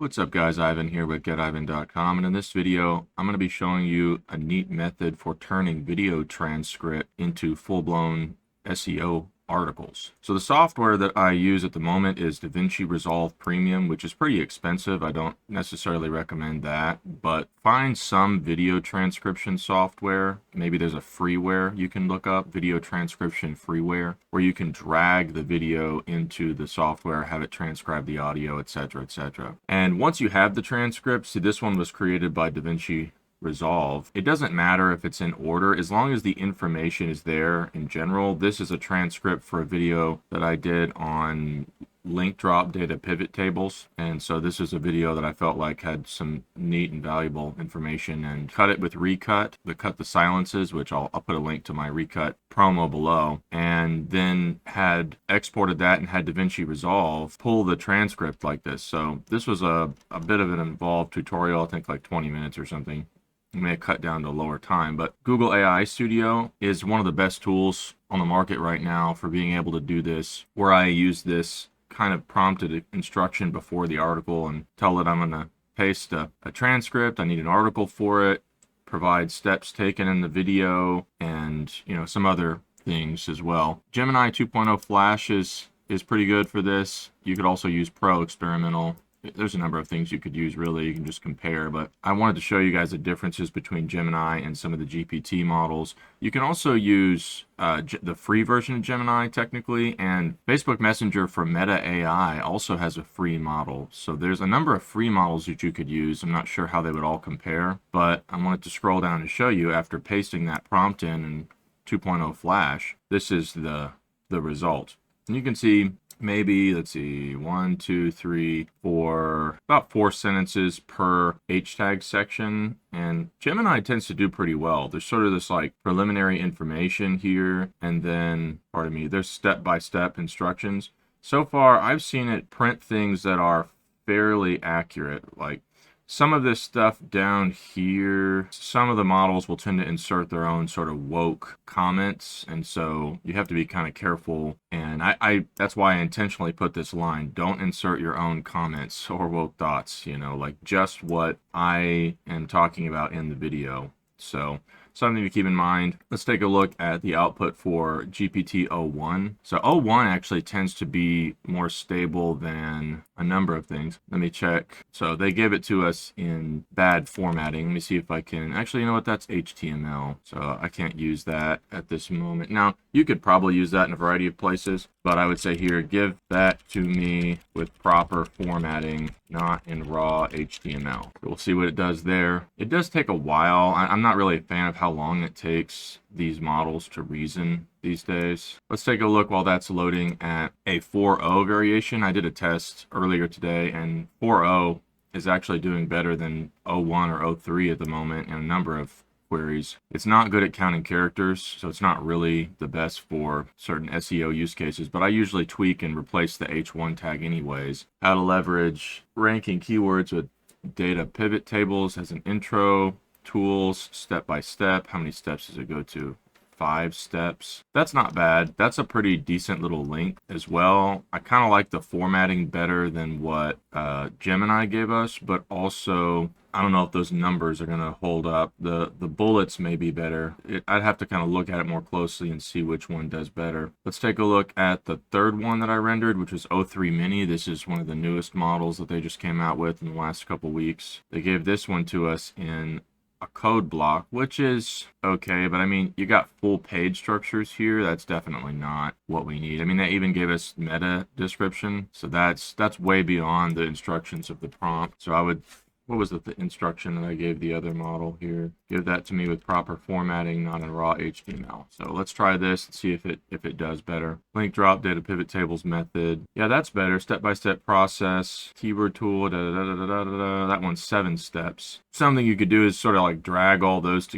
What's up guys, Ivan here with getivan.com, and in this video I'm going to be showing you a neat method for turning video transcript into full-blown SEO articles. So the software that I use at the moment is DaVinci Resolve Premium, which is pretty expensive. I don't necessarily recommend that, but find some video transcription software. Maybe there's a freeware you can look up, video transcription freeware, where you can drag the video into the software, have it transcribe the audio, etc., etc. And once you have the transcript, see, this one was created by DaVinci Resolve. It doesn't matter if it's in order as long as the information is there in general. This is a transcript for a video that I did on link drop data pivot tables, and so this is a video that I felt like had some neat and valuable information, and cut it with Recut, cut the silences, which I'll put a link to my Recut promo below, and then had exported that and had DaVinci Resolve pull the transcript like this. So this was a bit of an involved tutorial, I think like 20 minutes or something. You may have cut down to a lower time, but Google AI Studio is one of the best tools on the market right now for being able to do this, where I use this kind of prompted instruction before the article and tell it I'm going to paste a transcript, I need an article for it, provide steps taken in the video, and some other things as well. Gemini 2.0 Flash is pretty good for this. You could also use Pro Experimental. There's a number of things you could use, really. You can just compare, but I wanted to show you guys the differences between Gemini and some of the GPT models. You can also use the free version of Gemini technically, and Facebook Messenger for Meta AI also has a free model. So there's a number of free models that you could use. I'm not sure how they would all compare, but I wanted to scroll down and show you after pasting that prompt in 2.0 Flash, this is the result. And you can see maybe, let's see, 1, 2, 3, 4, about 4 sentences per H tag section. And Gemini tends to do pretty well. There's sort of this like preliminary information here, and then, pardon me, there's step-by-step instructions. So far, I've seen it print things that are fairly accurate. Like some of this stuff down here, some of the models will tend to insert their own sort of woke comments, and so you have to be kind of careful. And I that's why I intentionally put this line: don't insert your own comments or woke thoughts, like just what I am talking about in the video. So something to keep in mind. Let's take a look at the output for GPT-01. So 01 actually tends to be more stable than a number of things. Let me check. So they gave it to us in bad formatting. Let me see if I can, actually, you know what, that's HTML. So I can't use that at this moment. Now, you could probably use that in a variety of places, but I would say here, give that to me with proper formatting, not in raw HTML. We'll see what it does there. It does take a while. I'm not really a fan of how long it takes these models to reason these days. Let's take a look while that's loading at a 4.0 variation. I did a test earlier today, and 4.0 is actually doing better than 01 or 03 at the moment in a number of queries. It's not good at counting characters, so it's not really the best for certain SEO use cases, but I usually tweak and replace the H1 tag anyways. How to leverage ranking keywords with data pivot tables as an intro, tools, step by step. How many steps does it go to? 5 steps. That's not bad. That's a pretty decent little link as well. I kind of like the formatting better than what Gemini gave us, but also I don't know if those numbers are going to hold up. The bullets may be better. I'd have to kind of look at it more closely and see which one does better. Let's take a look at the third one that I rendered, which was 03 Mini. This is one of the newest models that they just came out with in the last couple weeks. They gave this one to us in a code block, which is okay, but I mean, you got full page structures here. That's definitely not what we need. I mean, they even gave us meta description, so that's way beyond the instructions of the prompt. So I would, what was the instruction that I gave the other model here? Give that to me with proper formatting, not in raw HTML. So let's try this and see if it does better. Link drop data pivot tables method. Yeah, that's better. Step-by-step process, keyword tool, that one's 7 steps. Something you could do is sort of like drag all those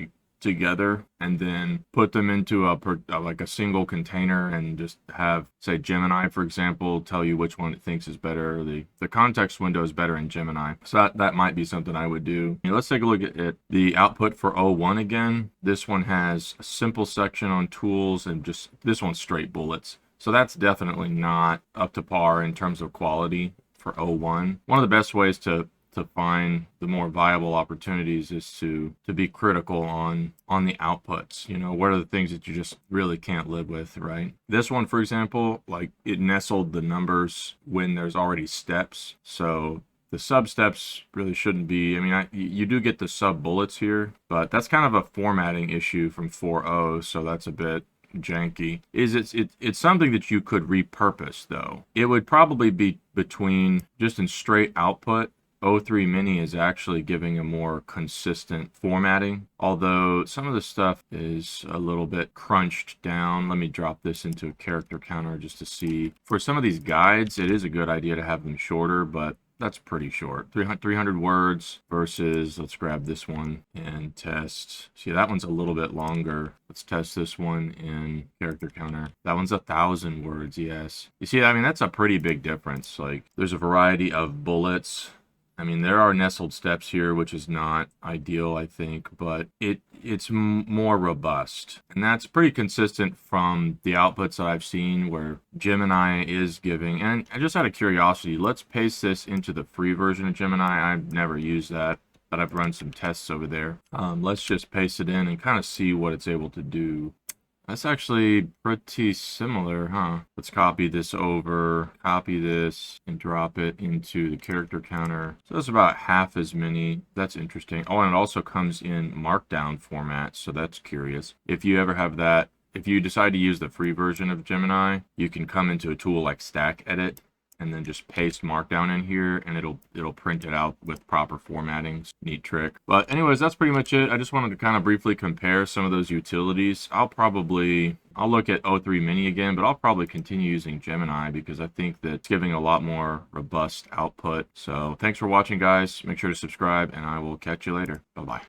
together and then put them into like a single container and just have, say, Gemini, for example, tell you which one it thinks is better. The context window is better in Gemini, so that might be something I would do. Let's take a look at it. The output for 01 again. This one has a simple section on tools and just this one's straight bullets. So that's definitely not up to par in terms of quality for O1. One of the best ways to find the more viable opportunities is to be critical on the outputs. You know, what are the things that you just really can't live with, right? This one, for example, like it nestled the numbers when there's already steps. So the sub steps really shouldn't be, I mean, you do get the sub bullets here, but that's kind of a formatting issue from 4.0, so that's a bit janky. It's something that you could repurpose though. It would probably be between just in straight output. O3 Mini is actually giving a more consistent formatting, although some of the stuff is a little bit crunched down. Let me drop this into a character counter just to see. For some of these guides, it is a good idea to have them shorter, but that's pretty short. 300 words versus, let's grab this one and test. See, that one's a little bit longer. Let's test this one in character counter. That one's 1,000 words, yes. You see, I mean, that's a pretty big difference. Like, there's a variety of bullets. I mean, there are nestled steps here, which is not ideal, I think, but it's more robust. And that's pretty consistent from the outputs that I've seen where Gemini is giving. And just out of curiosity, let's paste this into the free version of Gemini. I've never used that, but I've run some tests over there. Let's just paste it in and kind of see what it's able to do. That's actually pretty similar, huh? Let's copy this over, copy this, and drop it into the character counter. So that's about half as many. That's interesting. Oh, and it also comes in markdown format, so that's curious. If you ever have that, if you decide to use the free version of Gemini, you can come into a tool like Stack Edit and then just paste markdown in here and it'll print it out with proper formatting. Neat trick. But anyways, that's pretty much it. I just wanted to kind of briefly compare some of those utilities. I'll look at O3 Mini again, but I'll probably continue using Gemini because I think that it's giving a lot more robust output. So thanks for watching, guys. Make sure to subscribe and I will catch you later. Bye-bye.